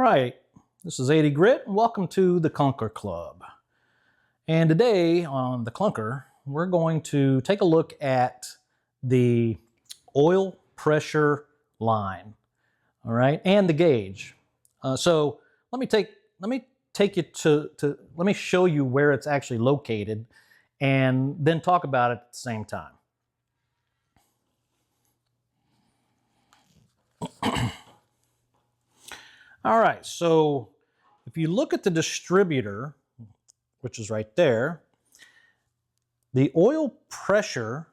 right, this is 80 Grit, and welcome to the Clunker Club. And today on the Clunker, we're going to take a look at the oil pressure line, all right, and the gauge. So let me take you to let me show you where it's actually located, and then talk about it at the same time. All right, so if you look at the distributor, which is right there, the oil pressure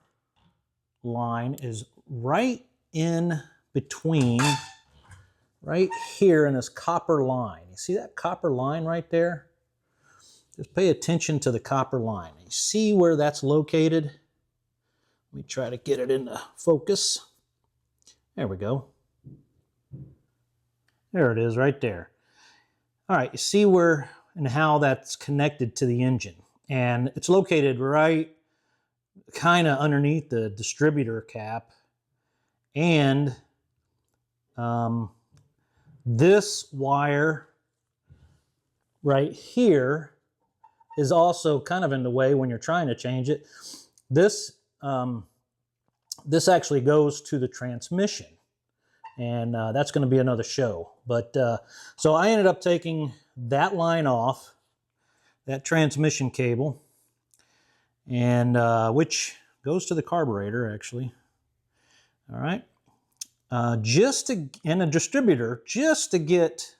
line is right in between, right here in this copper line. You see that copper line right there? Just pay attention to the copper line. You see where that's located? Let me try to get it into focus. There we go. There it is right there. All right, you see where and how that's connected to the engine. And it's located right kind of underneath the distributor cap. And this wire right here is also kind of in the way when you're trying to change it. This actually goes to the transmission. And that's going to be another show. But so I ended up taking that line off, that transmission cable, and which goes to the carburetor actually. All right, and a distributor just to get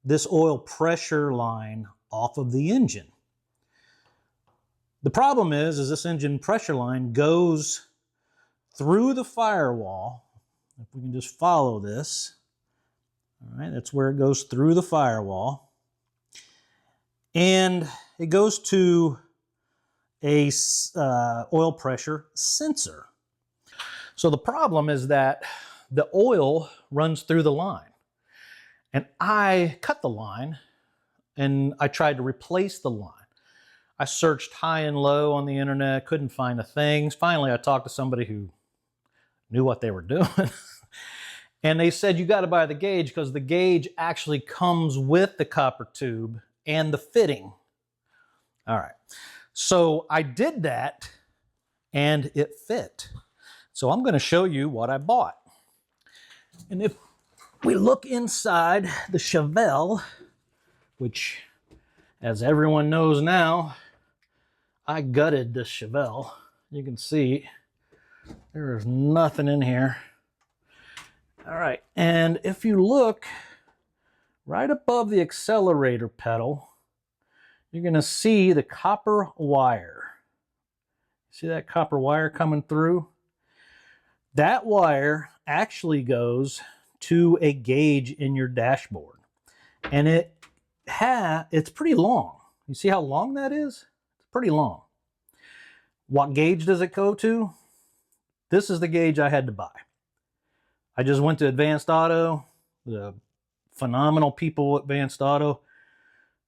this oil pressure line off of the engine. The problem is this engine pressure line goes through the firewall. If we can just follow this, all right, that's where it goes through the firewall. And it goes to a oil pressure sensor. So the problem is that the oil runs through the line. And I cut the line and I tried to replace the line. I searched high and low on the internet, couldn't find a thing. Finally, I talked to somebody who knew what they were doing. And they said, you got to buy the gauge because the gauge actually comes with the copper tube and the fitting. All right. So I did that and it fit. So I'm going to show you what I bought. And if we look inside the Chevelle, which as everyone knows now, I gutted this Chevelle. You can see there is nothing in here. All right, and if you look right above the accelerator pedal, you're gonna see the copper wire. See that copper wire coming through? That wire actually goes to a gauge in your dashboard. And it's pretty long. You see how long that is? It's pretty long. What gauge does it go to? This is the gauge I had to buy. I just went to Advanced Auto, the phenomenal people at Advanced Auto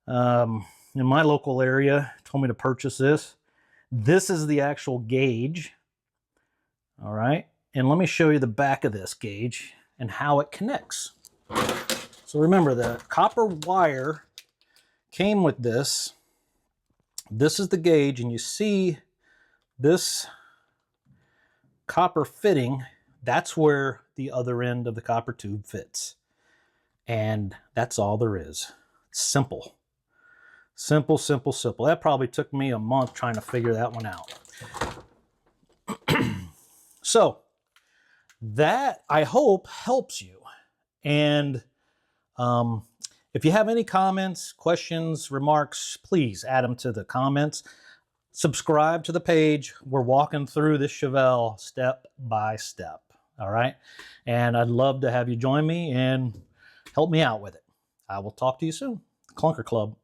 in my local area told me to purchase this. This is the actual gauge. All right. And let me show you the back of this gauge and how it connects. So remember, the copper wire came with this. This is the gauge, and you see this copper fitting. That's where the other end of the copper tube fits. And that's all there is. It's simple. Simple, simple, simple. That probably took me a month trying to figure that one out. So that, I hope, helps you. And if you have any comments, questions, remarks, please add them to the comments. Subscribe to the page. We're walking through this Chevelle step by step. All right. And I'd love to have you join me and help me out with it. I will talk to you soon. Clunker Club.